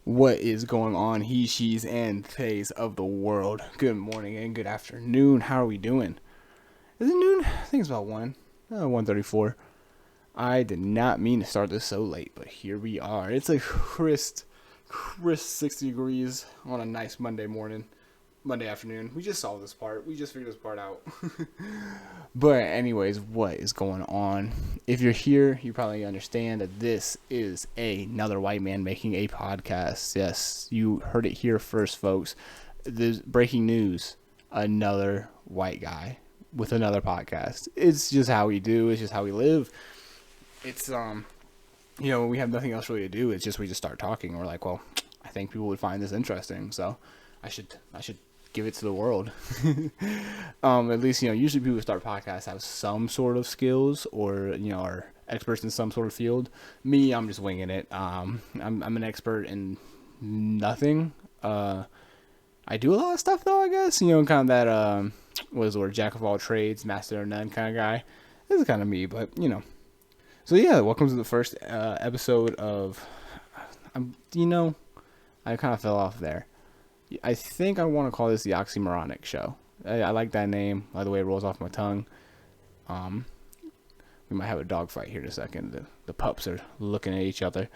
What is going on, he, she's, and theys of the world? Good morning and good afternoon. How are we doing? Is it noon? I think it's about 1:34. I did not mean to start this so late, but here we are. It's a crisp 60 degrees on a nice Monday afternoon. We just solved this part. We just figured this part out. But anyways, what is going on? If you're here, you probably understand that this is another white man making a podcast. Yes, you heard it here first, folks. There's breaking news. Another white guy with another podcast. It's just how we do. It's just how we live. It's we have nothing else really to do. It's just we just start talking. We're like, well, I think people would find this interesting, so I should give it to the world. At least, usually people who start podcasts have some sort of skills or, are experts in some sort of field. Me, I'm just winging it. I'm an expert in nothing. I do a lot of stuff though, I guess, kind of that, what is the word? Jack of all trades, master of none kind of guy. This is kind of me, but, So yeah, welcome to the first episode of, I kind of fell off there. I think I want to call this the OxyMoronic show. I like that name. By the way, it rolls off my tongue. We might have a dog fight here in a second. The pups are looking at each other.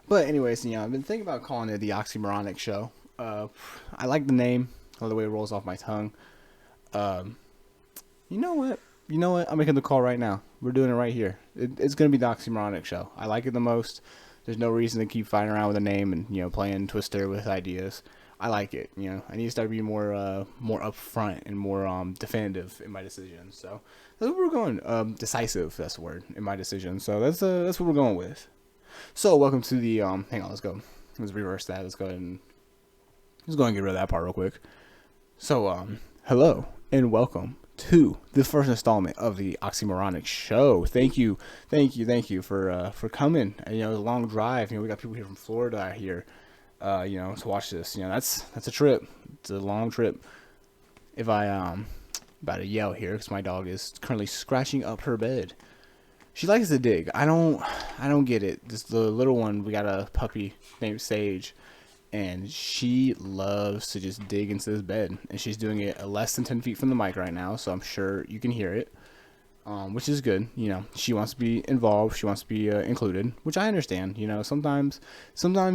But anyways, I've been thinking about calling it the OxyMoronic show. I like the name. I like the way it rolls off my tongue. You know what? I'm making the call right now. We're doing it right here. It's going to be the OxyMoronic show. I like it the most. There's no reason to keep fighting around with a name and, playing Twister with ideas. I like it. I need to start being more upfront and more definitive in my decisions. So that's what we're going. Decisive, that's the word, in my decision. So that's what we're going with. So welcome to the hang on, let's go. Let's reverse that. Let's go ahead and get rid of that part real quick. So hello and welcome to the first installment of the OxyMoronic show. Thank you for coming. And, it was a long drive. We got people here from Florida here, to watch this. That's a trip. It's a long trip. If I about to yell here because my dog is currently scratching up her bed. She likes to dig. I don't get it. Just the little one. We got a puppy named Sage. And she loves to just dig into this bed. And she's doing it less than 10 feet from the mic right now. So I'm sure you can hear it, which is good. She wants to be involved. She wants to be included, which I understand. Sometimes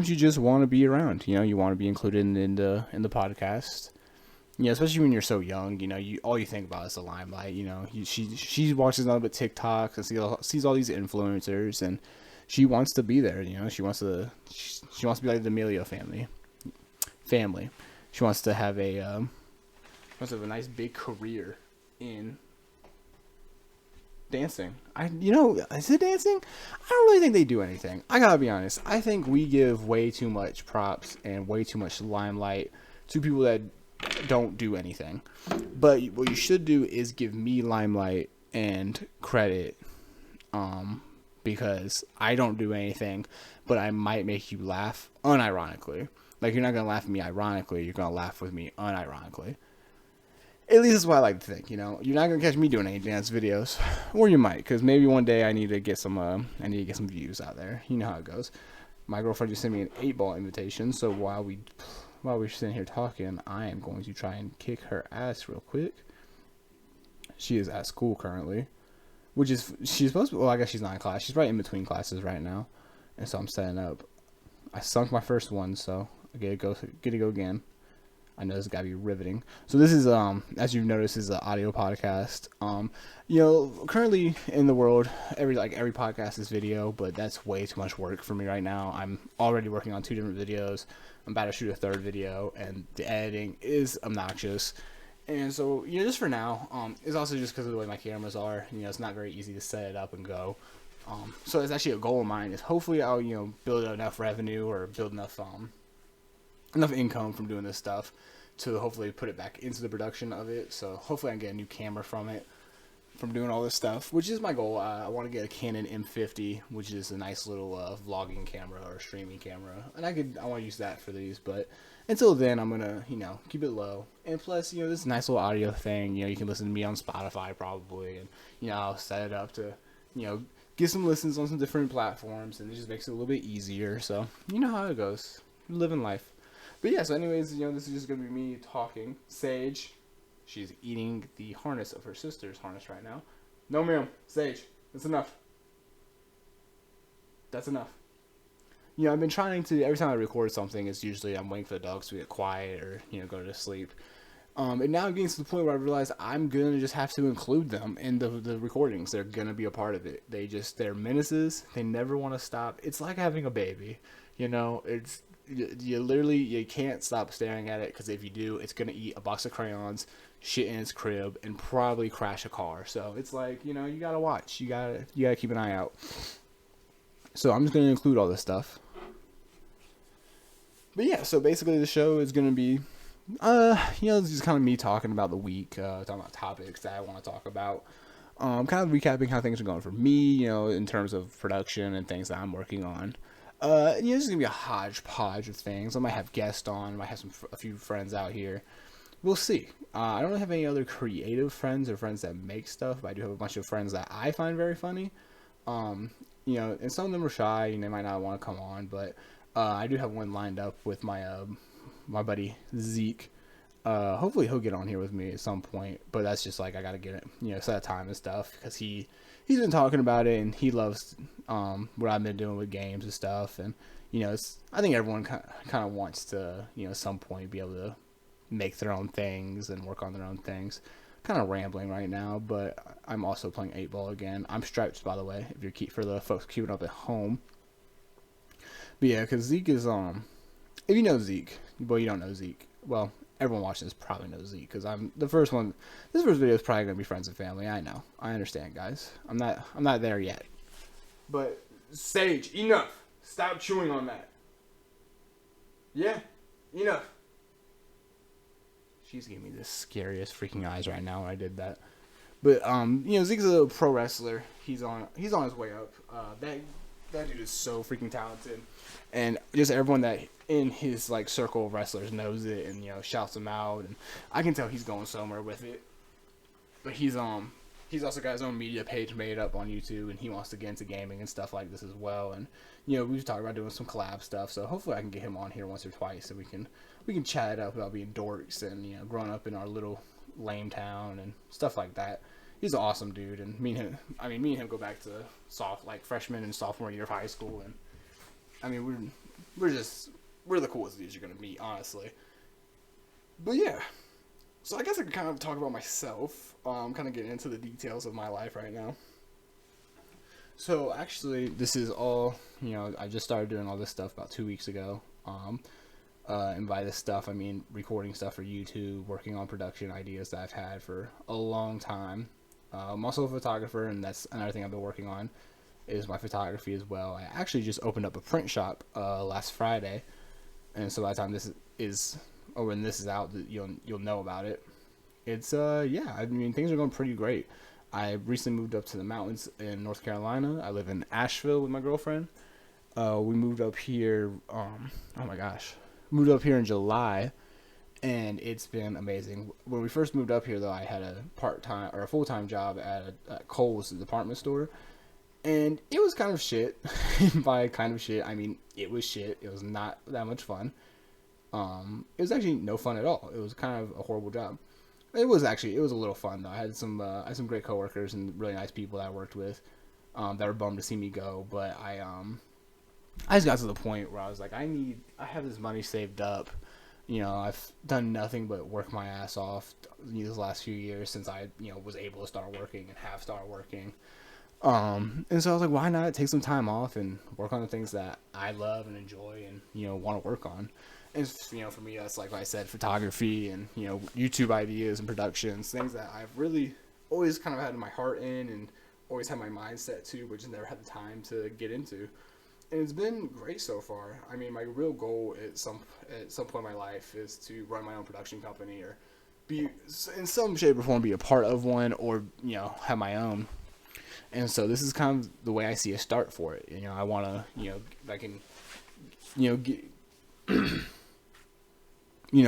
you just want to be around. You want to be included in the podcast. Especially when you're so young. All you think about is the limelight. She watches nothing but TikTok and sees all these influencers, and she wants to be there. She wants to be like the Amelia family. She wants to have a nice big career in dancing. Is it dancing? I don't really think they do anything. I gotta be honest. I think we give way too much props and way too much limelight to people that don't do anything. But what you should do is give me limelight and credit, because I don't do anything, but I might make you laugh unironically. Like, you're not going to laugh at me ironically, you're going to laugh with me unironically. At least that's what I like to think, You're not going to catch me doing any dance videos. Or you might, because maybe one day I need to get some views out there. You know how it goes. My girlfriend just sent me an 8-ball invitation, so while we're sitting here talking, I am going to try and kick her ass real quick. She is at school currently. She's supposed to, well, I guess she's not in class. She's right in between classes right now. And so I'm setting up. I sunk my first one, so I get to go again. I know this has got to be riveting. So this is, as you've noticed, is an audio podcast. Currently in the world, every podcast is video, but that's way too much work for me right now. I'm already working on 2 different videos. I'm about to shoot a 3rd video, and the editing is obnoxious. And so, just for now, it's also just because of the way my cameras are. It's not very easy to set it up and go. So it's actually a goal of mine is hopefully I'll, build enough revenue or build enough income from doing this stuff to hopefully put it back into the production of it. So hopefully I can get a new camera from it, from doing all this stuff, which is my goal. I want to get a Canon M50, which is a nice little vlogging camera or streaming camera. And I want to use that for these, but until then, I'm going to, keep it low. And plus, this nice little audio thing, you can listen to me on Spotify probably. And, I'll set it up to, get some listens on some different platforms, and it just makes it a little bit easier. So you know how it goes, living life. But yeah, so anyways, this is just gonna be me talking. Sage, she's eating the harness of her sister's harness right now. No, ma'am, Sage, that's enough. That's enough. I've been trying to, every time I record something, it's usually I'm waiting for the dogs to get quiet or, go to sleep. And now I'm getting to the point where I realize I'm going to just have to include them in the recordings. They're going to be a part of it. They're menaces. They never want to stop. It's like having a baby. It's, you can't stop staring at it, because if you do, it's going to eat a box of crayons, shit in its crib, and probably crash a car. So it's like, you got to watch. You got to keep an eye out. So I'm just going to include all this stuff. But yeah, so basically the show is going to be, it's just kind of me talking about the week, talking about topics that I want to talk about. Kind of recapping how things are going for me, in terms of production and things that I'm working on. It's going to be a hodgepodge of things. I might have guests on, I might have a few friends out here. We'll see. I don't really have any other creative friends or friends that make stuff, but I do have a bunch of friends that I find very funny. And some of them are shy and they might not want to come on, but I do have one lined up with my buddy Zeke. Hopefully he'll get on here with me at some point, but that's just like I gotta get it, set a time and stuff, because he's been talking about it and he loves what I've been doing with games and stuff, and I think everyone kind of wants to at some point be able to make their own things and work on their own things. Kind of rambling right now, but I'm also playing 8-ball again. I'm striped, by the way, for the folks keeping up at home. But yeah, because Zeke is, if you know Zeke, well, you don't know Zeke. Well, everyone watching this probably knows Zeke, because I'm the first one. This first video is probably going to be friends and family. I know. I understand, guys. I'm not there yet. But, Sage, enough. Stop chewing on that. Yeah, enough. She's giving me the scariest freaking eyes right now when I did that. But, Zeke's a pro wrestler. He's on his way up. That dude is so freaking talented. And just everyone that in his, like, circle of wrestlers knows it and, shouts him out. And I can tell he's going somewhere with it. But he's also got his own media page made up on YouTube, and he wants to get into gaming and stuff like this as well. And, we've talked about doing some collab stuff. So hopefully I can get him on here once or twice so we can chat it up about being dorks and, growing up in our little lame town and stuff like that. He's an awesome dude, and me and him go back to freshman and sophomore year of high school, and we're the coolest dudes you're gonna meet, honestly. But yeah, so I guess I can kind of talk about myself. I'm kind of getting into the details of my life right now. So actually, this is all, I just started doing all this stuff about 2 weeks ago. And by this stuff, I mean recording stuff for YouTube, working on production ideas that I've had for a long time. I'm also a photographer, and that's another thing I've been working on, is my photography as well. I actually just opened up a print shop last Friday, and so by the time this is, or when this is out, you'll know about it. It's things are going pretty great. I recently moved up to the mountains in North Carolina. I live in Asheville with my girlfriend. We moved up here. Moved up here in July, and it's been amazing. When we first moved up here, though, I had a a full-time job at Kohl's department store, and it was kind of shit. By kind of shit, I mean it was shit. It was not that much fun. It was actually no fun at all. It was kind of a horrible job. It was a little fun though. I had some great coworkers and really nice people that I worked with that were bummed to see me go, but I just got to the point where I was like, I have this money saved up. I've done nothing but work my ass off these last few years since I, was able to start working and have started working. And so I was like, why not take some time off and work on the things that I love and enjoy and, want to work on. And, for me, that's like I said, photography and, YouTube ideas and productions, things that I've really always kind of had my heart in and always had my mindset to, but just never had the time to get into. And it's been great so far. I mean, my real goal at some point in my life is to run my own production company or be, in some shape or form, be a part of one or, have my own. And so this is kind of the way I see a start for it. I want to, if I can, get, if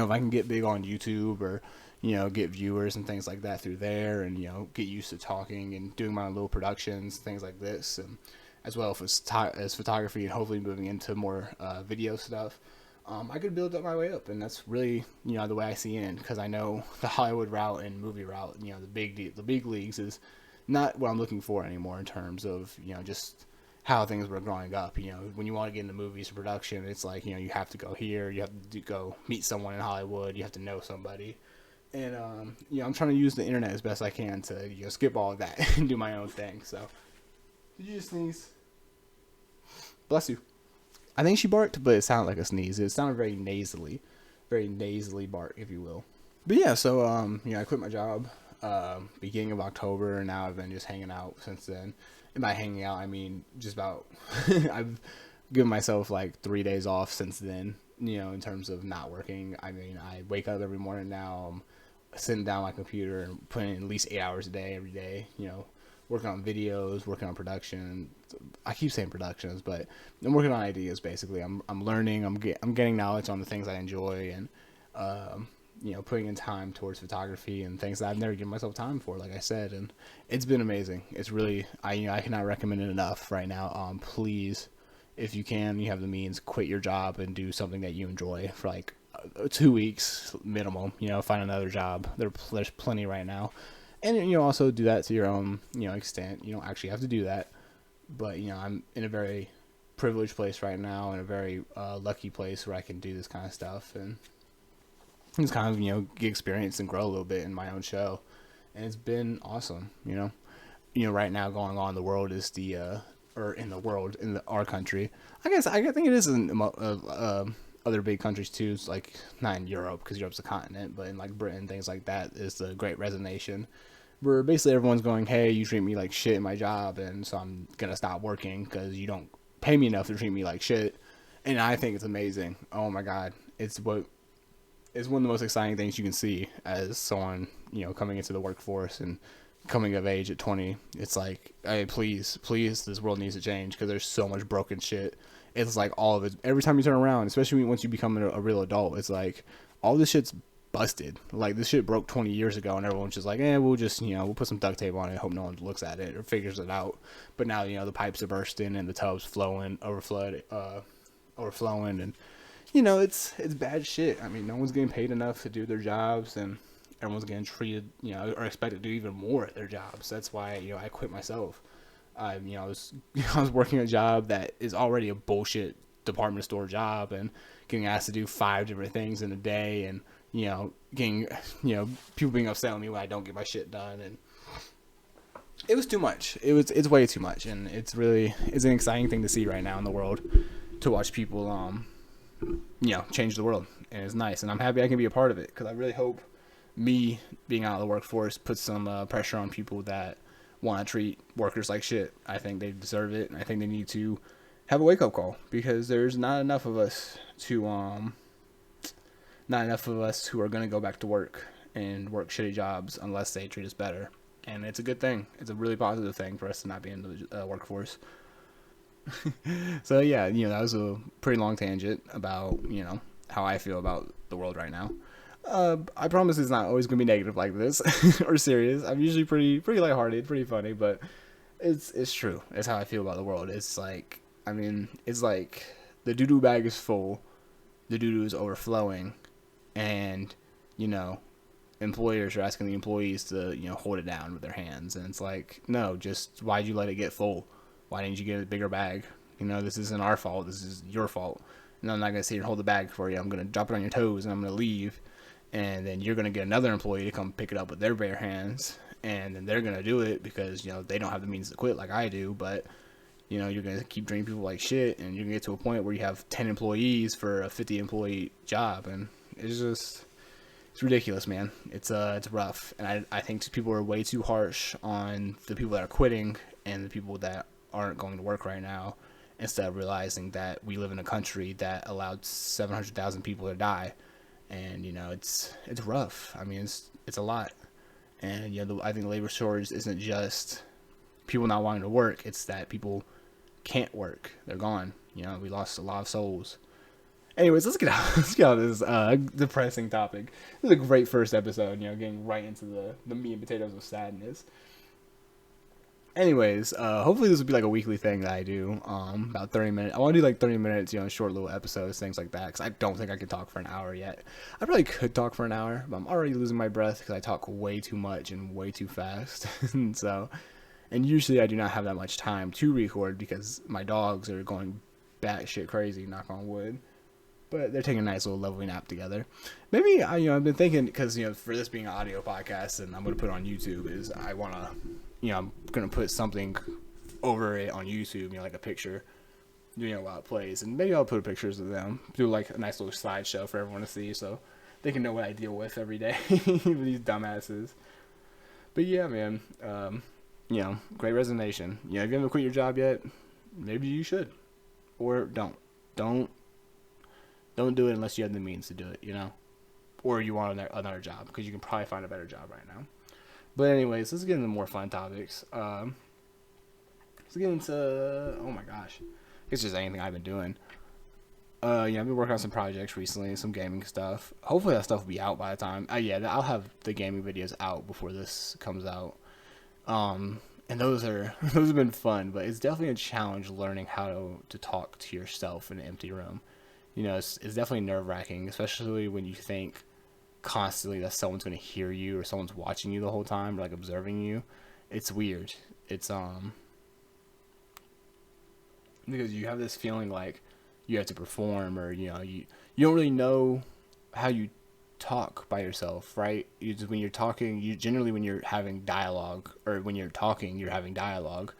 I can get big on YouTube or, get viewers and things like that through there, and get used to talking and doing my own little productions, things like this, and as well as photography, and hopefully moving into more video stuff. I could build up my way up, and that's really the way I see it. Because I know the Hollywood route and movie route, the big leagues is not what I'm looking for anymore in terms of just how things were growing up. When you want to get into movies or production, it's like you have to go here, you have to go meet someone in Hollywood, you have to know somebody, and I'm trying to use the internet as best I can to skip all of that and do my own thing. So, did you just sneeze? Bless you. I think she barked, but it sounded like a sneeze. It sounded very nasally bark, if you will. But yeah, so I quit my job beginning of October, and now I've been just hanging out since then. And by hanging out, I mean just about I've given myself like 3 days off since then. In terms of not working. I mean, I wake up every morning now. I'm sitting down on my computer and putting in at least 8 hours a day every day. Working on videos, working on production. I keep saying productions, but I'm working on ideas. Basically, I'm learning. I'm getting knowledge on the things I enjoy, and putting in time towards photography and things that I've never given myself time for, like I said. And it's been amazing. It's really I cannot recommend it enough right now. Please, if you can, you have the means, quit your job and do something that you enjoy for like 2 weeks minimum. Find another job. There's plenty right now. And also do that to your own extent. You don't actually have to do that, but I'm in a very privileged place right now, in a very lucky place where I can do this kind of stuff and just kind of get experience and grow a little bit in my own show. And it's been awesome. Right now going on in the world is our country. I think it is in other big countries too. It's like not in Europe, because Europe's a continent, but in like Britain, things like that, is the Great Resignation, where basically everyone's going, hey, you treat me like shit in my job, and so I'm gonna stop working because you don't pay me enough to treat me like shit. And I think it's amazing. Oh my god, it's one of the most exciting things you can see as someone coming into the workforce and coming of age at 20. It's like, hey, please, this world needs to change, because there's so much broken shit. It's like all of it. Every time you turn around, especially once you become a real adult, it's like all this shit's busted. Like, this shit broke 20 years ago, and everyone's just like, we'll just, we'll put some duct tape on it, hope no one looks at it or figures it out. But now, the pipes are bursting and the tub's overflowing, and it's bad shit. I mean, no one's getting paid enough to do their jobs, and everyone's getting treated, or expected to do even more at their jobs. That's why, I quit myself. I was working a job that is already a bullshit department store job, and getting asked to do 5 different things in a day, and getting people being upset with me when I don't get my shit done, and it was too much. It's way too much, and it's an exciting thing to see right now in the world, to watch people change the world, and it's nice, and I'm happy I can be a part of it, because I really hope me being out of the workforce puts some pressure on people that want to treat workers like shit. I think they deserve it, and I think they need to have a wake-up call, because there's not enough of us who are going to go back to work and work shitty jobs unless they treat us better. And it's a good thing. It's a really positive thing for us to not be in the workforce. So yeah, that was a pretty long tangent about how I feel about the world right now. I promise it's not always gonna be negative like this or serious. I'm usually pretty lighthearted, pretty funny, but it's true. It's how I feel about the world. It's like, it's like the doo-doo bag is full, the doo-doo is overflowing, and employers are asking the employees to hold it down with their hands, and it's like, no, just why'd you let it get full? Why didn't you get a bigger bag? This isn't our fault. This is your fault. And I'm not gonna sit here and hold the bag for you. I'm gonna drop it on your toes, and I'm gonna leave. And then you're going to get another employee to come pick it up with their bare hands. And then they're going to do it because, they don't have the means to quit like I do. But, you're going to keep treating people like shit. And you're going to get to a point where you have 10 employees for a 50-employee job. And it's ridiculous, man. It's rough. And I think people are way too harsh on the people that are quitting and the people that aren't going to work right now, instead of realizing that we live in a country that allowed 700,000 people to die. And it's rough. It's a lot. And I think the labor shortage isn't just people not wanting to work. It's that people can't work. They're gone. We lost a lot of souls. Anyways, let's get out of this depressing topic. This is a great first episode, getting right into the meat and potatoes of sadness. Anyways, hopefully this will be like a weekly thing that I do. About 30 minutes. I want to do like 30 minutes, short little episodes, things like that. Because I don't think I can talk for an hour yet. I probably could talk for an hour, but I'm already losing my breath because I talk way too much and way too fast. And usually I do not have that much time to record because my dogs are going batshit crazy. Knock on wood. But they're taking a nice little lovely nap together. Maybe I've been thinking because for this being an audio podcast and I'm gonna put it on YouTube is I wanna I'm gonna put something over it on YouTube, like a picture, while it plays, and maybe I'll put pictures of them, do like a nice little slideshow for everyone to see, so they can know what I deal with every day with these dumbasses. But yeah, man, great resignation. If you haven't quit your job yet, maybe you should, or don't do it unless you have the means to do it, or you want another job, because you can probably find a better job right now. But anyways, let's get into more fun topics. Let's get into, oh my gosh, it's just anything I've been doing. I've been working on some projects recently, some gaming stuff. Hopefully that stuff will be out by the time. I'll have the gaming videos out before this comes out. And those have been fun, but it's definitely a challenge learning how to talk to yourself in an empty room. It's definitely nerve-wracking, especially when you think constantly that someone's going to hear you or someone's watching you the whole time or like observing you. It's weird. It's because you have this feeling like you have to perform, or you don't really know how you talk by yourself, right? When you're talking, generally when you're having dialogue, or when you're talking you're having dialogue,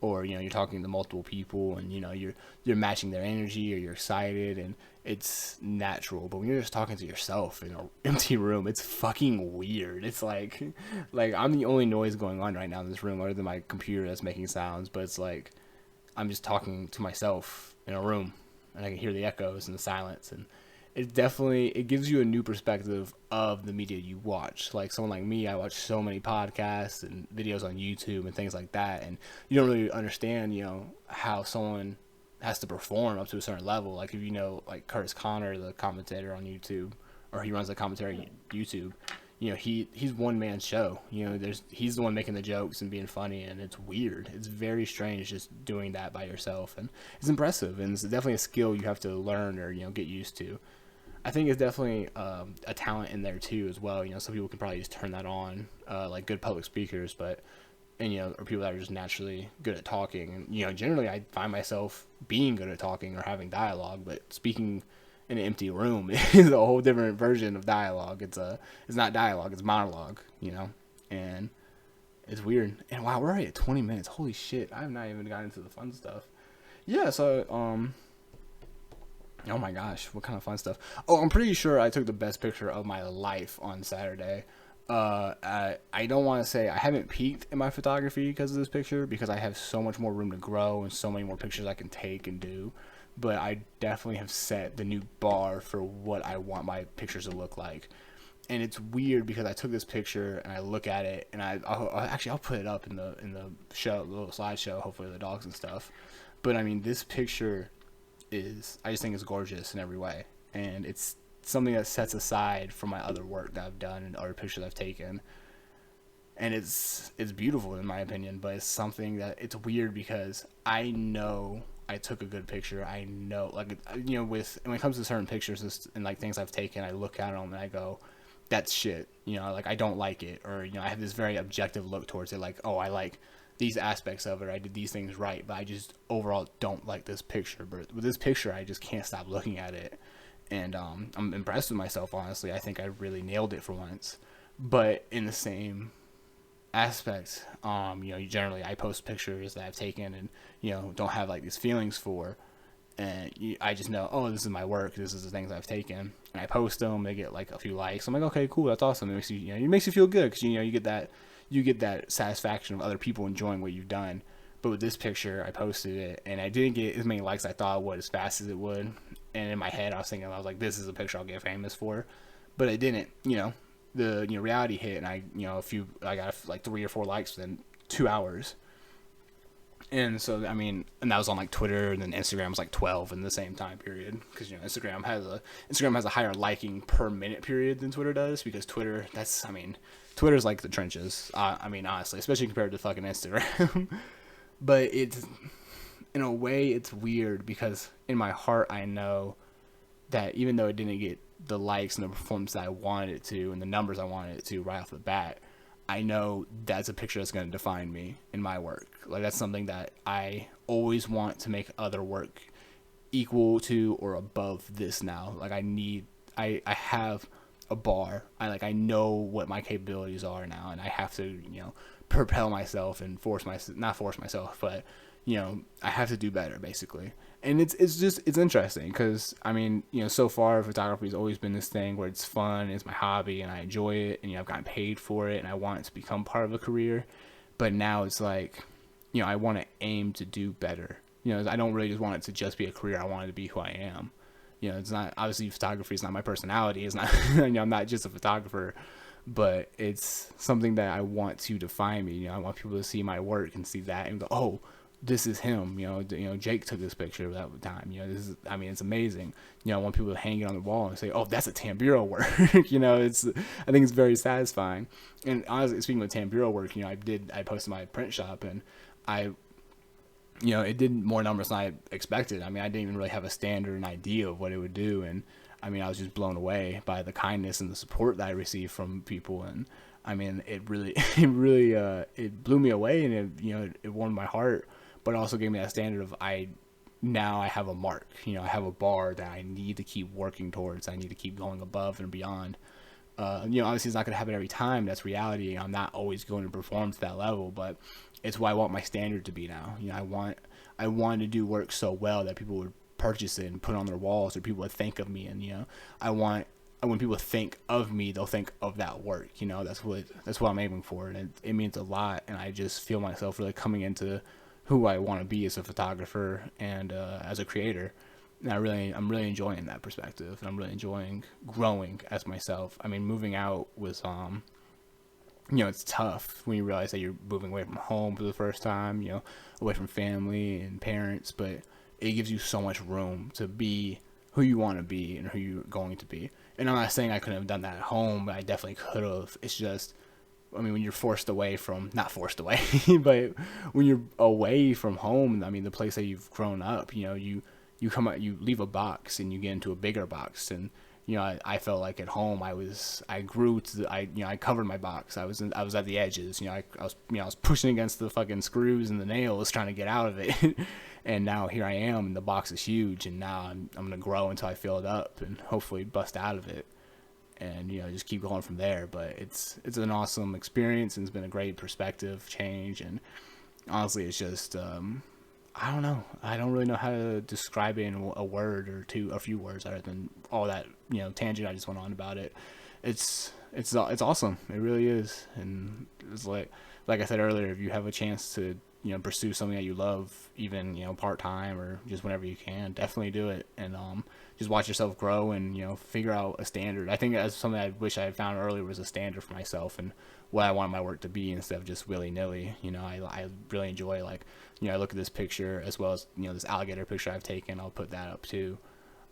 or you're talking to multiple people, and you're matching their energy, or you're excited, and it's natural. But when you're just talking to yourself in an empty room, it's fucking weird. It's like I'm the only noise going on right now in this room other than my computer that's making sounds, but it's like I'm just talking to myself in a room, and I can hear the echoes and the silence, and it gives you a new perspective of the media you watch. Like someone like me, I watch so many podcasts and videos on YouTube and things like that, and you don't really understand, how someone has to perform up to a certain level. Like if like Curtis Connor, the commentator on YouTube, or he runs the commentary on YouTube, he's one man show. He's the one making the jokes and being funny, and it's weird. It's very strange just doing that by yourself, and it's impressive, and it's definitely a skill you have to learn or get used to. I think it's definitely a talent in there too as well. Some people can probably just turn that on, like good public speakers, or people that are just naturally good at talking. And generally I find myself being good at talking or having dialogue, but speaking in an empty room is a whole different version of dialogue. It's not dialogue, it's monologue, and it's weird. And wow, we're already at 20 minutes. Holy shit, I have not even gotten into the fun stuff. Yeah, so oh my gosh, what kind of fun stuff? Oh, I'm pretty sure I took the best picture of my life on Saturday. I don't want to say I haven't peaked in my photography because of this picture, because I have so much more room to grow and so many more pictures I can take and do. But I definitely have set the new bar for what I want my pictures to look like. And it's weird because I took this picture and I look at it, and I'll put it up in the show, the little slideshow, hopefully the dogs and stuff. But I mean, this picture I just think it's gorgeous in every way, and it's something that sets aside from my other work that I've done and other pictures I've taken, and it's beautiful in my opinion. But it's something that it's weird because I know I took a good picture. I know, like, when it comes to certain pictures and like things I've taken, I look at them and I go, that's shit, like I don't like it, or I have this very objective look towards it, like, oh, I like these aspects of it, I did these things right, but I just overall don't like this picture. But with this picture, I just can't stop looking at it, and I'm impressed with myself, honestly. I think I really nailed it for once. But in the same aspect, generally I post pictures that I've taken and don't have like these feelings for, and I just know, oh, this is my work, this is the things I've taken, and I post them, they get like a few likes, I'm like, okay, cool, that's awesome. It makes you, it makes you feel good, because you get that satisfaction of other people enjoying what you've done. But with this picture, I posted it, and I didn't get as many likes as I thought it would, as fast as it would. And in my head, I was like, this is a picture I'll get famous for. But I didn't. The reality hit, and I got like 3 or 4 likes within 2 hours. And so, I mean, and that was on like Twitter, and then Instagram was like 12 in the same time period, because Instagram has a higher liking per minute period than Twitter does, because Twitter, I mean, Twitter's like the trenches. I mean, honestly, especially compared to fucking Instagram. But it's, in a way, it's weird, because in my heart I know that even though it didn't get the likes and the performance that I wanted it to, and the numbers I wanted it to right off the bat, I know that's a picture that's going to define me in my work. Like, that's something that I always want to make other work equal to or above this now. Like, I have a bar. I know what my capabilities are now, and I have to, propel myself and not force myself, but, I have to do better, basically. And it's interesting, because I mean, so far photography has always been this thing where it's fun, it's my hobby, and I enjoy it, and I've gotten paid for it, and I want it to become part of a career. But now it's like, I want to aim to do better. I don't really just want it to just be a career. I want it to be who I am. It's not, obviously photography is not my personality. It's not, I'm not just a photographer, but it's something that I want to define me. I want people to see my work and see that and go, oh, this is him. Jake took this picture that time. This is, I mean, it's amazing. I want people to hang it on the wall and say, oh, that's a Tamburo work. I think it's very satisfying. And honestly, speaking of Tamburo work, I posted my print shop, and it did more numbers than I expected. I mean, I didn't even really have a standard and idea of what it would do. And I mean, I was just blown away by the kindness and the support that I received from people. And I mean, it really, it blew me away, and it warmed my heart. But it also gave me that standard of now I have a mark. I have a bar that I need to keep working towards. I need to keep going above and beyond. Obviously it's not going to happen every time. That's reality. I'm not always going to perform to that level, but it's what I want my standard to be now. I want to do work so well that people would purchase it and put it on their walls, or people would think of me. And when people think of me, they'll think of that work. That's what I'm aiming for, and it means a lot. And I just feel myself really coming into who I want to be as a photographer and as a creator. And I'm really enjoying that perspective, and I'm really enjoying growing as myself. I mean, moving out was it's tough when you realize that you're moving away from home for the first time, away from family and parents, but it gives you so much room to be who you want to be and who you're going to be. And I'm not saying I couldn't have done that at home, but I definitely could have. It's just, I mean, when you're not forced away, but when you're away from home, I mean, the place that you've grown up, you come out, you leave a box and you get into a bigger box. And, I felt like at home I grew to I covered my box. I was at the edges, I was pushing against the fucking screws and the nails trying to get out of it. And now here I am, and the box is huge, and now I'm going to grow until I fill it up and hopefully bust out of it. And just keep going from there. But it's an awesome experience, and it's been a great perspective change. And honestly, it's just I don't know. I don't really know how to describe it in a word or two, a few words, other than all that tangent I just went on about it. It's awesome. It really is. And it's like I said earlier, if you have a chance to pursue something that you love, even part time or just whenever you can, definitely do it. And just watch yourself grow and figure out a standard. I think that's something I wish I had found earlier, was a standard for myself and what I want my work to be, instead of just willy-nilly. I really enjoy, like, I look at this picture as well as this alligator picture I've taken. I'll put that up too.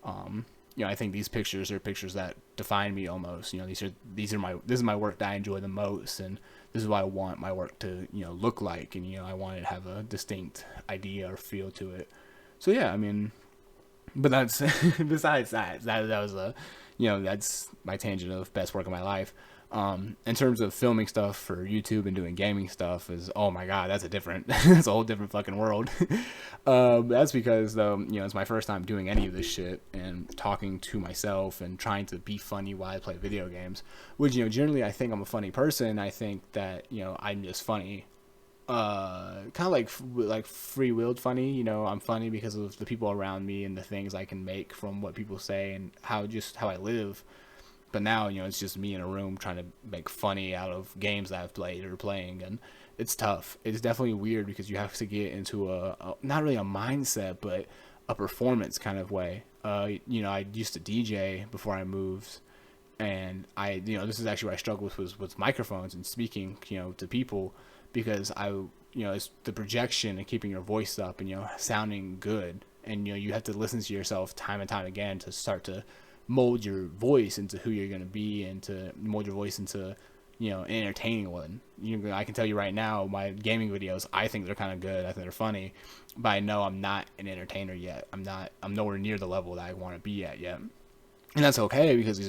I think these pictures are pictures that define me almost. This is my work that I enjoy the most, and this is what I want my work to look like, and I want it to have a distinct idea or feel to it. So yeah, I mean, but that's besides that was that's my tangent of best work of my life. In terms of filming stuff for YouTube and doing gaming stuff, is, oh my god, that's a whole different fucking world. That's because though, it's my first time doing any of this shit and talking to myself and trying to be funny while I play video games, which, generally I think I'm a funny person. I think that, I'm just funny, kind of like free-willed funny. I'm funny because of the people around me and the things I can make from what people say and how I live. But now, it's just me in a room trying to make funny out of games that I've played or playing, and it's tough. It's definitely weird because you have to get into a not really a mindset, but a performance kind of way. I used to DJ before I moved, and this is actually what I struggled with microphones and speaking, to people, because I it's the projection and keeping your voice up and, sounding good. And, you have to listen to yourself time and time again to start to mold your voice into who you're going to be, and to mold your voice into, an entertaining one. I can tell you right now, my gaming videos, I think they're kind of good. I think they're funny, but I know I'm not an entertainer yet. I'm nowhere near the level that I want to be at yet. And that's okay, because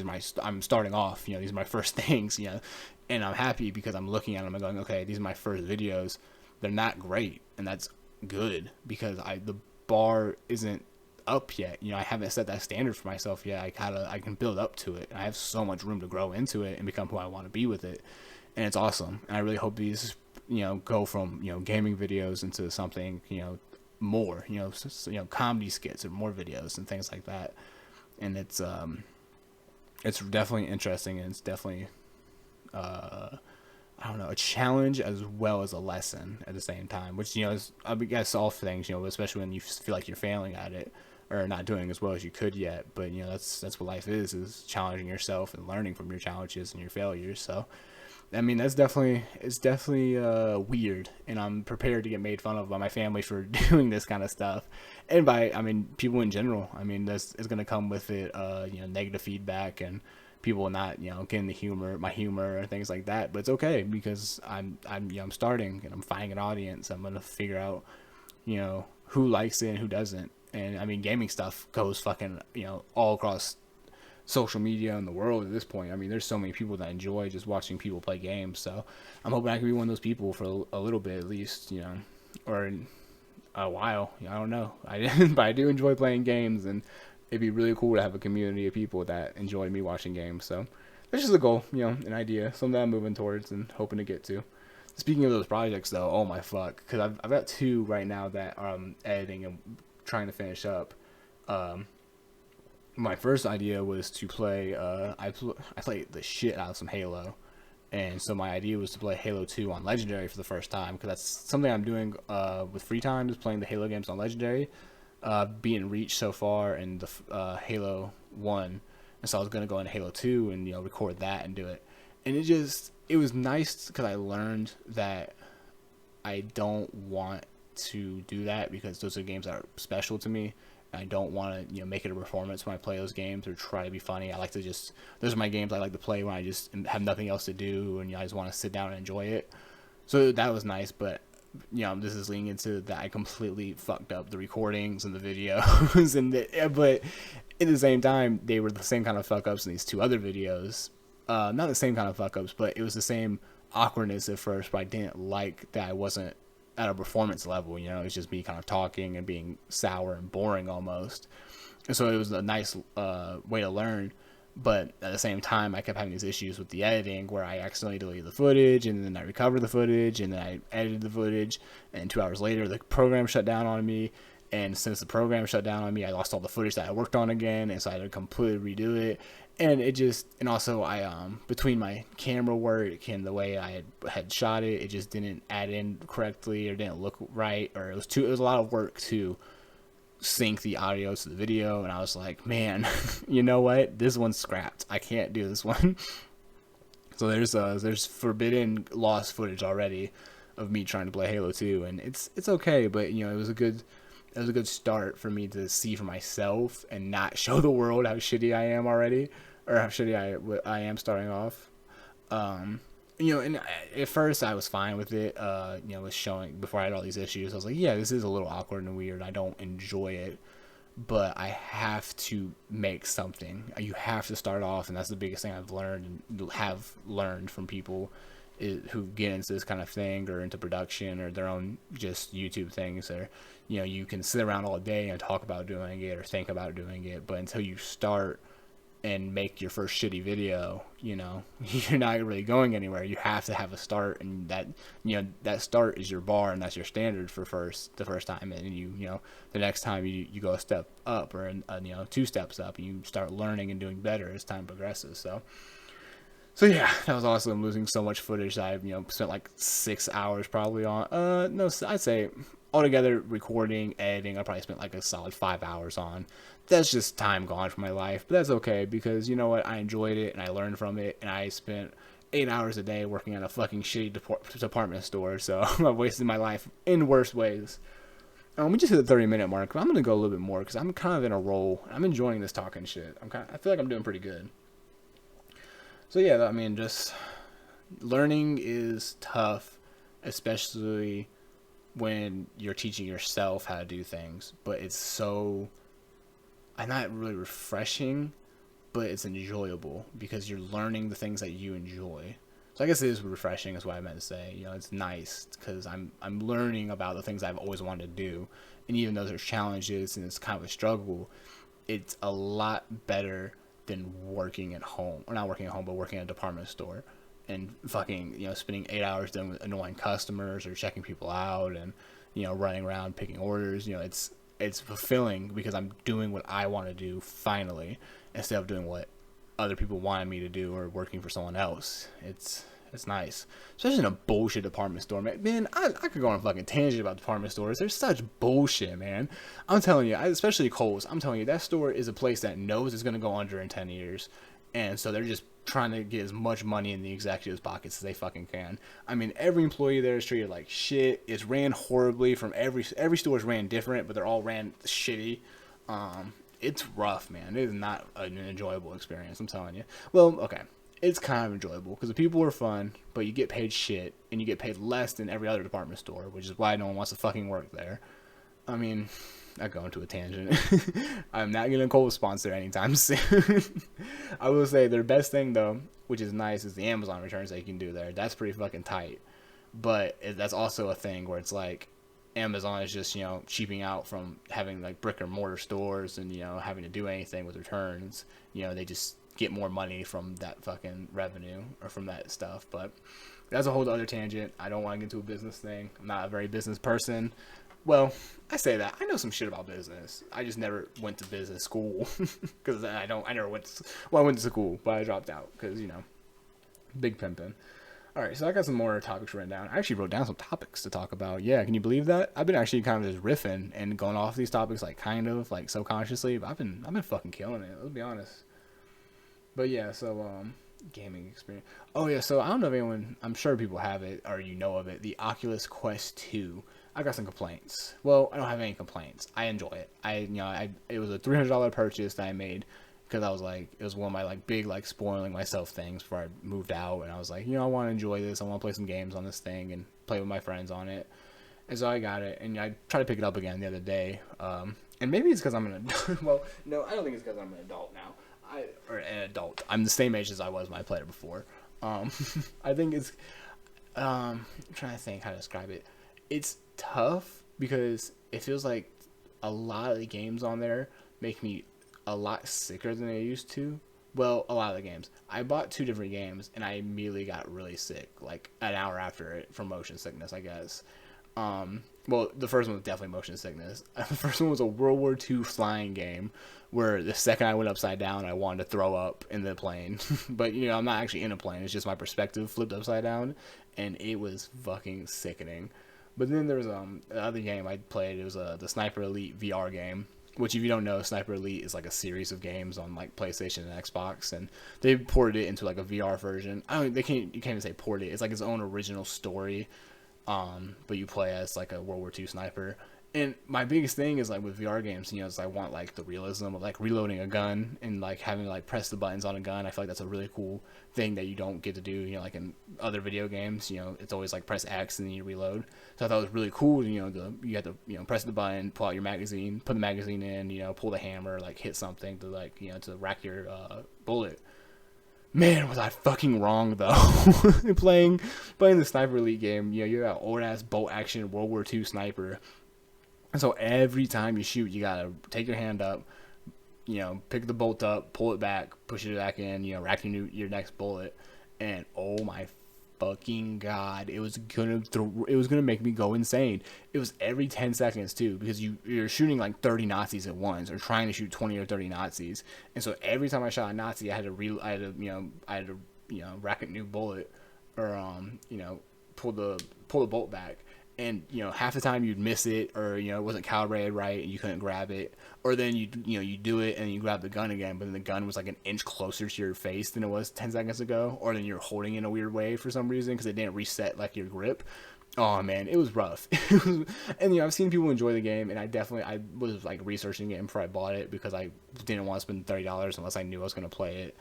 I'm starting off, these are my first things, and I'm happy because I'm looking at them and going, okay, these are my first videos. They're not great, and that's good, because the bar isn't up yet. I haven't set that standard for myself yet. I can build up to it. I have so much room to grow into it and become who I want to be with it, and it's awesome. And I really hope these, go from, gaming videos into something, more, comedy skits or more videos and things like that. And it's definitely interesting, and it's definitely I don't know, a challenge as well as a lesson at the same time, which, is, I guess, all things, especially when you feel like you're failing at it or not doing as well as you could yet. But, that's what life is challenging yourself and learning from your challenges and your failures. So, I mean, it's definitely weird, and I'm prepared to get made fun of by my family for doing this kind of stuff, and by, people in general. It's going to come with it, negative feedback, and people not, getting my humor, or things like that. But it's okay, because I'm starting, and I'm finding an audience. I'm going to figure out, who likes it and who doesn't. And gaming stuff goes fucking, all across social media in the world at this point. There's so many people that enjoy just watching people play games. So I'm hoping I can be one of those people for a little bit, at least, or in a while. I don't know. But I do enjoy playing games, and it'd be really cool to have a community of people that enjoy me watching games. So that's just a goal, an idea, something that I'm moving towards and hoping to get to. Speaking of those projects, though, oh my fuck, because I've got 2 right now that I'm editing and trying to finish up. My first idea was to play, I played the shit out of some Halo, and so my idea was to play Halo 2 on Legendary for the first time, because that's something I'm doing with free time, is playing the Halo games on Legendary, being Reach so far, and the Halo 1, and so I was going to go into Halo 2 and, record that and do it, and it was nice, because I learned that I don't want to do that, because those are games that are special to me. I don't want to, make it a performance when I play those games or try to be funny. I like to those are my games I like to play when I just have nothing else to do, and I just want to sit down and enjoy it. So that was nice, but, this is leading into that I completely fucked up the recordings and the videos, but at the same time, they were the same kind of fuck-ups in these 2 other videos. Not the same kind of fuck-ups, but it was the same awkwardness at first, but I didn't like that I wasn't at a performance level. It's just me kind of talking and being sour and boring almost. And so it was a nice way to learn, but at the same time, I kept having these issues with the editing, where I accidentally deleted the footage, and then I recovered the footage, and then I edited the footage, and 2 hours later the program shut down on me. And since the program shut down on me, I lost all the footage that I worked on again, and so I had to completely redo it. And also I, between my camera work and the way I had shot it, it just didn't add in correctly, or didn't look right, or it was a lot of work to sync the audio to the video, and I was like, man, you know what? This one's scrapped. I can't do this one. So there's forbidden lost footage already of me trying to play Halo 2, and it's okay, but, it was a good start for me to see for myself and not show the world how shitty I am already, or how shitty I am starting off. And at first I was fine with it, with showing, before I had all these issues. I was like, yeah, this is a little awkward and weird. I don't enjoy it, but I have to make something. You have to start off, and that's the biggest thing I've learned and have learned from people who get into this kind of thing, or into production, or their own just YouTube things, or, you can sit around all day and talk about doing it or think about doing it, but until you start and make your first shitty video, you're not really going anywhere. You have to have a start, and that start is your bar, and that's your standard for the first time. And the next time you go a step up, or 2 steps up, and you start learning and doing better as time progresses. So yeah, that was awesome. I'm losing so much footage that I've spent like 6 hours probably on. No, I'd say altogether, recording, editing, I probably spent like a solid 5 hours on. That's just time gone from my life, but that's okay, because you know what, I enjoyed it and I learned from it, and I spent 8 hours a day working at a fucking shitty department store. So I've wasted my life in worse ways. We just hit the 30-minute mark. I'm gonna go a little bit more because I'm kind of in a roll. I'm enjoying this talking shit. I feel like I'm doing pretty good. So yeah, I mean, just learning is tough, especially when you're teaching yourself how to do things. But it's so, not really refreshing, but it's enjoyable because you're learning the things that you enjoy. So I guess it is refreshing is what I meant to say. You know, it's nice because I'm learning about the things I've always wanted to do. And even though there's challenges and it's kind of a struggle, it's a lot better than working at home. Or not working at home, but working at a department store. And fucking, you know, spending 8 hours dealing with annoying customers or checking people out and, you know, running around picking orders. You know, it's fulfilling because I'm doing what I want to do finally instead of doing what other people wanted me to do or working for someone else. It's nice, especially in a bullshit department store, man. I could go on a fucking tangent about department stores. They're such bullshit, man. I'm telling you, especially Kohl's. I'm telling you, that store is a place that knows it's gonna go under in 10 years, and so they're just trying to get as much money in the executives' pockets as they fucking can. I mean, every employee there is treated like shit. It's ran horribly. From every store is ran different, but they're all ran shitty. It's rough, man. It is not an enjoyable experience, I'm telling you. Well, okay, it's kind of enjoyable because the people are fun, but you get paid shit, and you get paid less than every other department store, which is why no one wants to fucking work there. I mean, I go into a tangent. I'm not getting a Kohl's sponsor anytime soon. I will say their best thing, though, which is nice, is the Amazon returns that you can do there. That's pretty fucking tight. But that's also a thing where it's like, Amazon is just, you know, cheaping out from having like brick and mortar stores and, you know, having to do anything with returns. You know, they just get more money from that fucking revenue or from that stuff. But that's a whole other tangent. I don't want to get into a business thing. I'm not a very business person. Well, I say that. I know some shit about business. I just never went to business school because I never went to, well, I went to school, but I dropped out because, you know, big pimping. All right, so I got some more topics written down. I actually wrote down some topics to talk about. Yeah, can you believe that? I've been actually kind of just riffing and going off these topics, like kind of like subconsciously. But I've been fucking killing it. Let's be honest. But yeah, so gaming experience. Oh yeah, so I don't know if anyone. I'm sure people have it or you know of it. The Oculus Quest 2. I got some complaints. Well, I don't have any complaints. I enjoy it. It was a $300 purchase that I made. Because I was like, it was one of my like big like spoiling myself things before I moved out, and I was like, you know, I want to enjoy this. I want to play some games on this thing and play with my friends on it. And so I got it, and I tried to pick it up again the other day. And maybe it's because I'm an adult. Well, no, I don't think it's because I'm an adult now. Or an adult. I'm the same age as I was when I played it before. I think it's. I'm trying to think how to describe it. It's tough because it feels like a lot of the games on there make me a lot sicker than I used to. Well, a lot of the games. I bought 2 different games and I immediately got really sick, like an hour after it, from motion sickness, I guess. Well, the first one was definitely motion sickness. The first one was a World War II flying game where the second I went upside down, I wanted to throw up in the plane. But, you know, I'm not actually in a plane. It's just my perspective flipped upside down, and it was fucking sickening. But then there was the other game I played. It was the Sniper Elite VR game. Which, if you don't know, Sniper Elite is like a series of games on like PlayStation and Xbox, and they ported it into like a VR version. You can't even say ported it. It's like its own original story, but you play as like a World War II sniper. And my biggest thing is like with VR games, you know, is I want like the realism of like reloading a gun and like having to like press the buttons on a gun. I feel like that's a really cool thing that you don't get to do, you know, like in other video games. You know, it's always like press X and then you reload. So I thought it was really cool. You know, you have to, you know, press the button, pull out your magazine, put the magazine in, you know, pull the hammer, like hit something to like, you know, to rack your bullet. Man, was I fucking wrong though. playing the Sniper Elite game, you know, you're that old ass bolt action World War II sniper. And so every time you shoot, you gotta take your hand up, you know, pick the bolt up, pull it back, push it back in, you know, rack your next bullet, and oh my fucking god, it was gonna make me go insane. It was every 10 seconds too, because you're shooting like 30 Nazis at once, or trying to shoot 20 or 30 Nazis, and so every time I shot a Nazi, I had to rack a new bullet, or you know, pull the bolt back. and half the time you'd miss it, or it wasn't calibrated right and you couldn't grab it, or then you do it and you grab the gun again, but then the gun was like an inch closer to your face than it was 10 seconds ago, or then you're holding it in a weird way for some reason because it didn't reset like your grip. Oh man, it was rough. And I've seen people enjoy the game, and I was like researching it before I bought it because I didn't want to spend $30 unless I knew I was going to play it.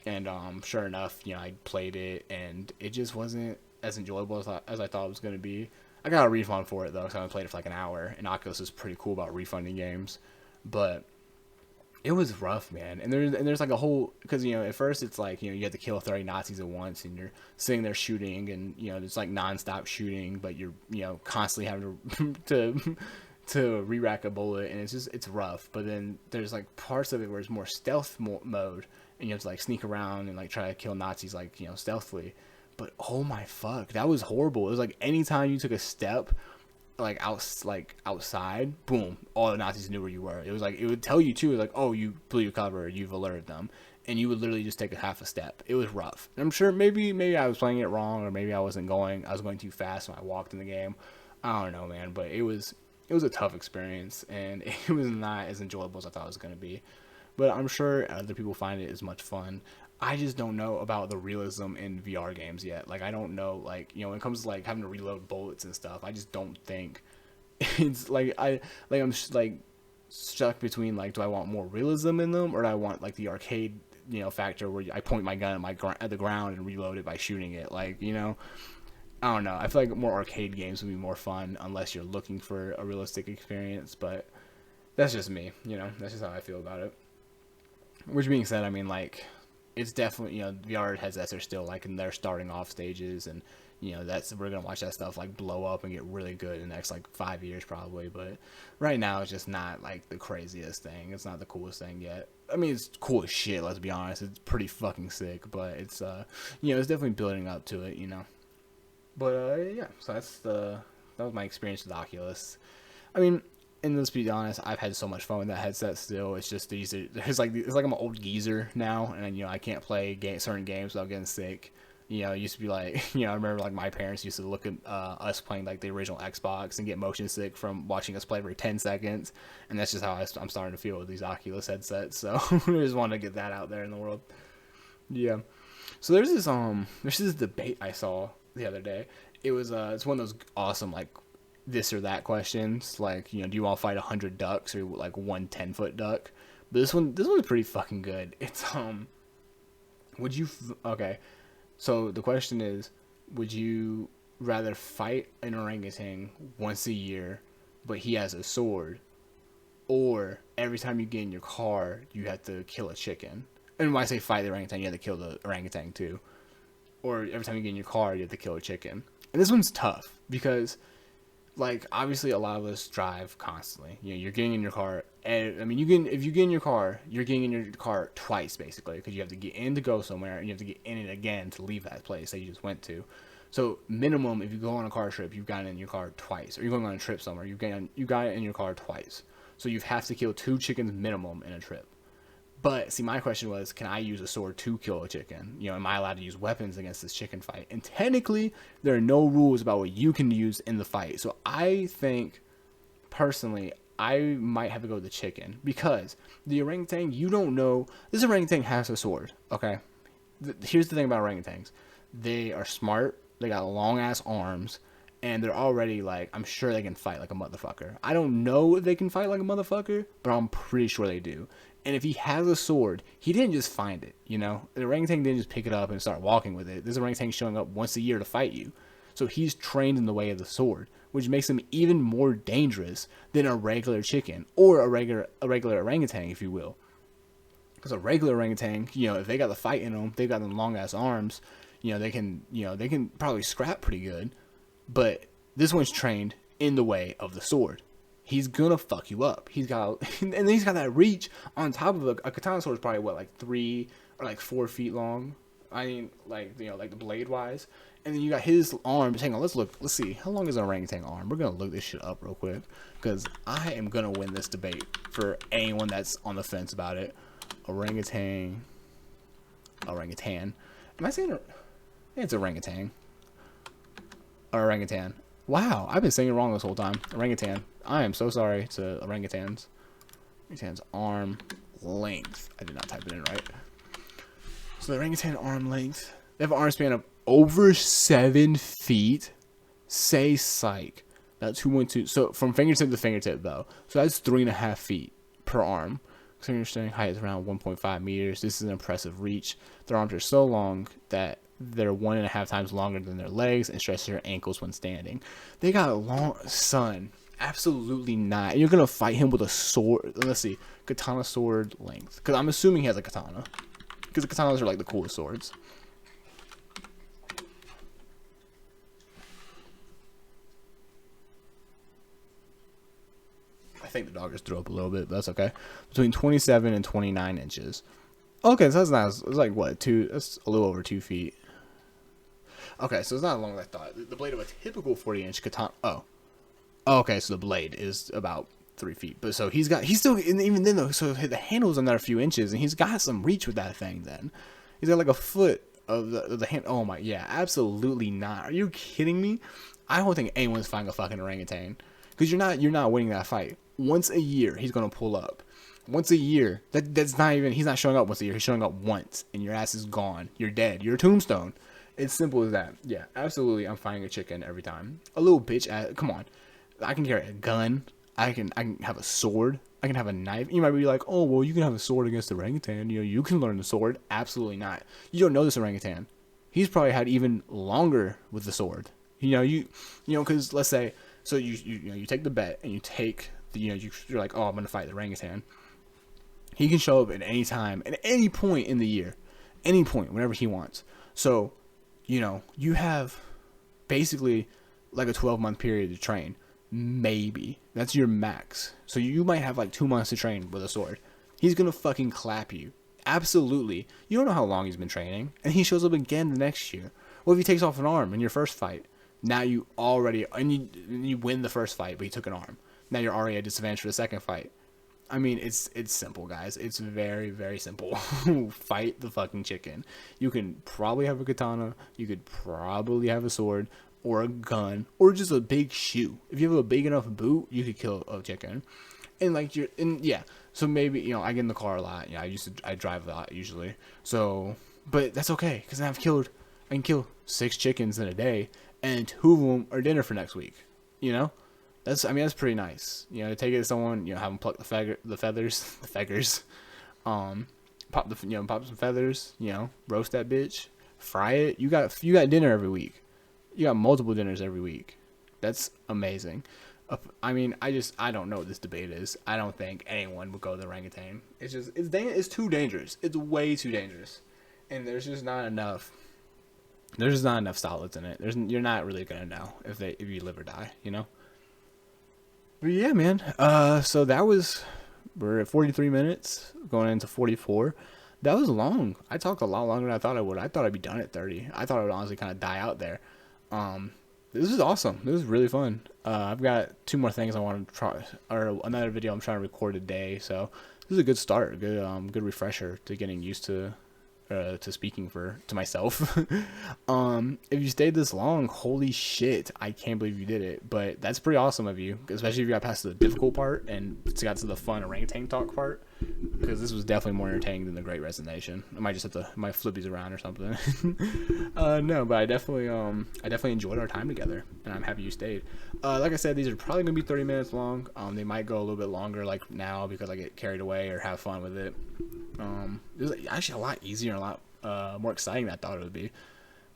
And sure enough, I played it, and it just wasn't as enjoyable as I thought it was going to be. I got a refund for it though, because I only played it for like an hour, and Oculus is pretty cool about refunding games. But it was rough, man. And there's like a whole, because at first it's like you have to kill 30 Nazis at once, and you're sitting there shooting, and it's like nonstop shooting, but you're constantly having to re-rack a bullet, and it's rough. But then there's like parts of it where it's more stealth mode, and you have to like sneak around and like try to kill Nazis like stealthily. But oh my fuck, that was horrible. It was like anytime you took a step like outside, boom, all the Nazis knew where you were. It was like, it would tell you too, it was like, oh, you blew your cover, you've alerted them, and you would literally just take a half a step. It was rough. And I'm sure maybe I was playing it wrong, or maybe I was going too fast when I walked in the game. I don't know, man, but it was a tough experience, and it was not as enjoyable as I thought it was going to be. But I'm sure other people find it as much fun. I just don't know about the realism in VR games yet. Like, I don't know, like, when it comes to like having to reload bullets and stuff, I just don't think it's like I'm like stuck between like, do I want more realism in them, or do I want like the arcade factor where I point my gun at the ground and reload it by shooting it, like I don't know. I feel like more arcade games would be more fun unless you're looking for a realistic experience, but that's just me, that's just how I feel about it. Which being said, I mean, like, it's definitely, VR headsets are still like in their starting off stages, and we're gonna watch that stuff like blow up and get really good in the next like 5 years probably. But right now it's just not like the craziest thing. It's not the coolest thing yet. I mean, it's cool as shit, let's be honest. It's pretty fucking sick, but it's it's definitely building up to it, But yeah, so that was my experience with Oculus. I mean, and let's be honest, I've had so much fun with that headset still. It's just it's like I'm an old geezer now, and I can't play certain games without getting sick. It used to be like, I remember like my parents used to look at us playing like the original Xbox and get motion sick from watching us play every 10 seconds, and that's just how I'm starting to feel with these Oculus headsets. So I just wanted to get that out there in the world. Yeah. So there's this debate I saw the other day. It's one of those awesome like this or that questions, like do you want to fight 100 ducks or like one 10-foot duck? But this one's pretty fucking good. It's okay, so the question is, would you rather fight an orangutan once a year but he has a sword, or every time you get in your car you have to kill a chicken? And when I say fight the orangutan, you have to kill the orangutan too. Or every time you get in your car you have to kill a chicken. And this one's tough because, like, obviously a lot of us drive constantly. You're getting in your car, and I mean, if you get in your car, you're getting in your car twice basically, because you have to get in to go somewhere, and you have to get in it again to leave that place that you just went to. So minimum, if you go on a car trip, you've gotten in your car twice, or you're going on a trip somewhere, you got it in your car twice. So you have to kill 2 chickens minimum in a trip. But see, my question was, can I use a sword to kill a chicken? Am I allowed to use weapons against this chicken fight? And technically, there are no rules about what you can use in the fight. So I think, personally, I might have to go with the chicken, because the orangutan, you don't know. This orangutan has a sword, okay? Here's the thing about orangutans. They are smart. They got long ass arms, and they're already like, I'm sure they can fight like a motherfucker. I don't know if they can fight like a motherfucker, but I'm pretty sure they do. And if he has a sword, he didn't just find it, The orangutan didn't just pick it up and start walking with it. This orangutan showing up once a year to fight you. So he's trained in the way of the sword, which makes him even more dangerous than a regular chicken, or a regular orangutan, if you will. Because a regular orangutan, if they got the fight in them, they've got them long ass arms, they can probably scrap pretty good. But this one's trained in the way of the sword. He's gonna fuck you up. He's got that reach on top of a katana sword is probably what, like 3 or like 4 feet long. I mean, like like the blade wise. And then you got his arms. Hang on, let's see. How long is an orangutan arm? We're gonna look this shit up real quick, because I am gonna win this debate for anyone that's on the fence about it. Orangutan. Am I saying it? Yeah, it's orangutan. Orangutan. Wow, I've been saying it wrong this whole time. Orangutan. I am so sorry to orangutans. Orangutan's arm length. I did not type it in right. So the orangutan arm length. They have an arm span of over 7 feet. Say psych. That's 2.2. So from fingertip to fingertip though. So that's 3.5 feet per arm. Fingerstring height is around 1.5 meters. This is an impressive reach. Their arms are so long that they're 1.5 times longer than their legs and stretch their ankles when standing. They got a long son. Absolutely not. And you're gonna fight him with a sword. Let's see, katana sword length. Because I'm assuming he has a katana. Because the katanas are like the coolest swords. I think the dog just threw up a little bit, but that's okay. Between 27 and 29 inches. Okay, so that's not. It's like what, two? That's a little over 2 feet. Okay, so it's not as long as I thought. The blade of a typical 40-inch katana. Oh, okay. So the blade is about 3 feet, but so he's still, and even then though, so the handle's another few inches, and he's got some reach with that thing. Then he's got like a foot of the hand. Oh my, yeah, absolutely not. Are you kidding me? I don't think anyone's fighting a fucking orangutan, because you're not winning that fight. Once a year, he's gonna pull up. Once a year, that's not even. He's not showing up once a year. He's showing up once, and your ass is gone. You're dead. You're a tombstone. It's simple as that. Yeah, absolutely. I'm fighting a chicken every time. A little bitch. Come on. I can carry a gun. I can have a sword. I can have a knife. You might be like, oh, well, you can have a sword against the orangutan. You know, you can learn the sword. Absolutely not. You don't know this orangutan. He's probably had even longer with the sword. You know, because let's say, so you take the bet and you take the, you're like, oh, I'm gonna fight the orangutan. He can show up at any time, at any point in the year, any point, whenever he wants. So, you have basically like a 12-month period to train. Maybe. That's your max. So you might have like 2 months to train with a sword. He's going to fucking clap you. Absolutely. You don't know how long he's been training. And he shows up again the next year. What if he takes off an arm in your first fight? Now you already, and you win the first fight, but he took an arm. Now you're already at disadvantage for the second fight. I mean, it's simple, guys. It's very, very simple. Fight the fucking chicken. You can probably have a katana. You could probably have a sword or a gun or just a big shoe. If you have a big enough boot, you could kill a chicken. And like yeah. So maybe, I get in the car a lot. Yeah, I drive a lot usually. So, but that's okay because I can kill 6 chickens in a day, and 2 of them are dinner for next week. That's pretty nice. To take it to someone, have them pluck the feathers, pop some feathers, roast that bitch, fry it. You got dinner every week. You got multiple dinners every week. That's amazing. I don't know what this debate is. I don't think anyone would go to the orangutan. It's too dangerous. It's way too dangerous, and there's just not enough. There's just not enough solids in it. You're not really gonna know if you live or die. But yeah, man. So we're at 43 minutes, going into 44. That was long. I talked a lot longer than I thought I would. I thought I'd be done at 30. I thought I would honestly kind of die out there. This is awesome. This is really fun. I've got 2 more things I want to try, or another video I'm trying to record today. So this is a good start, good refresher to getting used to speaking to myself. If you stayed this long, holy shit, I can't believe you did it. But that's pretty awesome of you, especially if you got past the difficult part and got to the fun orangutan talk part, because this was definitely more entertaining than the Great Resignation. I might just have to flip these around or something. No, but I definitely enjoyed our time together, and I'm happy you stayed. Like I said, these are probably gonna be 30 minutes long. They might go a little bit longer, like now, because I get carried away or have fun with it. It was actually a lot easier and a lot more exciting than I thought it would be.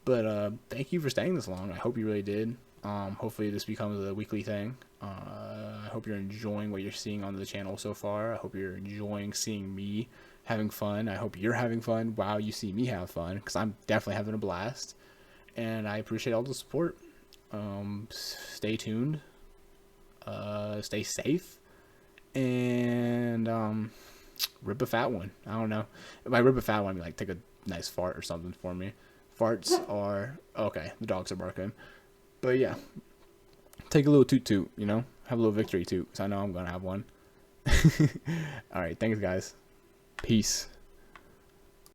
But thank you for staying this long. I hope you really did. Hopefully this becomes a weekly thing. I hope you're enjoying what you're seeing on the channel so far. I hope you're enjoying seeing me having fun. I hope you're having fun while you see me have fun, because I'm definitely having a blast. And I appreciate all the support. Stay tuned. Stay safe. And rip a fat one. I don't know. If I rip a fat one, I mean, like, take a nice fart or something for me. Farts are okay. The dogs are barking. But yeah, take a little toot toot, have a little victory toot, because I know I'm gonna have one. All right, thanks guys. Peace.